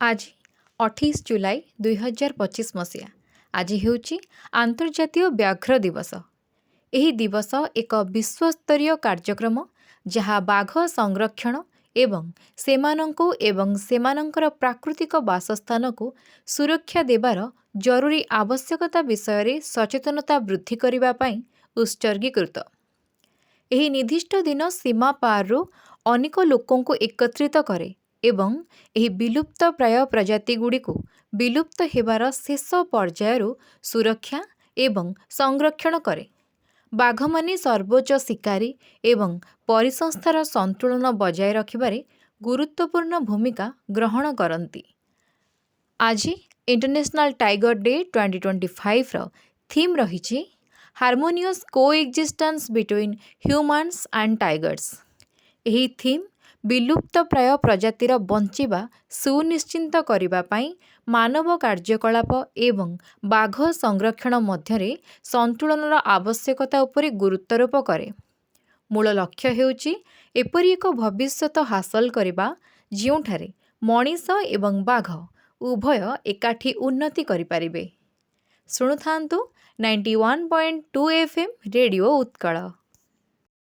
आज 28 जुलाई 2025 मसीहा। आज ହେଉଛି आंतर्जातीय व्याघ्र दिवस। ଏହି ଦିବସ ଏକ ବିଶ୍ୱସ୍ତରୀୟ କାର୍ଯ୍ୟକ୍ରମ ଯାହା ବାଘ ସଂରକ୍ଷଣ ଏବଂ ସେମାନଙ୍କୁ ଏବଂ ସେମାନଙ୍କର ପ୍ରାକୃତିକ ବାସସ୍ଥାନକୁ ସୁରକ୍ଷା ଦେବାର ଜରୁରୀ ଆବଶ୍ୟକତା ବିଷୟରେ ସଚେତନତା ବୃଦ୍ଧି କରିବା ପାଇଁ ଉତ୍ସର୍ଗୀକୃତ। ଏହି ନିର୍ଦ୍ଦିଷ୍ଟ ଦିନ ସୀମା ପାରରୁ ଅନେକ ଲୋକଙ୍କୁ ଏକତ୍ରିତ କରେ ଏବଂ ଏହି ବିଲୁପ୍ତପ୍ରାୟ ପ୍ରଜାତିଗୁଡ଼ିକୁ ବିଲୁପ୍ତ ହେବାର ଶେଷ ପର୍ଯ୍ୟାୟରୁ ସୁରକ୍ଷା ଏବଂ ସଂରକ୍ଷଣ କରେ। ବାଘମାନେ ସର୍ବୋଚ୍ଚ ଶିକାରୀ ଏବଂ ପରିସଂସ୍ଥାର ସନ୍ତୁଳନ ବଜାୟ ରଖିବାରେ ଗୁରୁତ୍ୱପୂର୍ଣ୍ଣ ଭୂମିକା ଗ୍ରହଣ କରନ୍ତି। ଆଜି ଇଣ୍ଟରନ୍ୟାସନାଲ୍ ଟାଇଗର ଡେ 2025ର ଥିମ୍ ରହିଛି harmonious କୋଏକ୍ଜିଷ୍ଟାନ୍ସ between humans and tigers. ଏହି ଥିମ୍ ବିଲୁପ୍ତପ୍ରାୟ ପ୍ରଜାତିର ବଞ୍ଚିବା ସୁନିଶ୍ଚିତ କରିବା ପାଇଁ ମାନବ କାର୍ଯ୍ୟକଳାପ ଏବଂ ବାଘ ସଂରକ୍ଷଣ ମଧ୍ୟରେ ସନ୍ତୁଳନର ଆବଶ୍ୟକତା ଉପରେ ଗୁରୁତ୍ୱାରୋପ କରେ। ମୂଳ ଲକ୍ଷ୍ୟ ହେଉଛି ଏପରି ଏକ ଭବିଷ୍ୟତ ହାସଲ କରିବା ଯେଉଁଠାରେ ମଣିଷ ଏବଂ ବାଘ ଉଭୟ ଏକାଠି ଉନ୍ନତି କରିପାରିବେ। ଶୁଣୁଥାନ୍ତୁ 91.2 FM ରେଡ଼ିଓ ଉତ୍କଳ।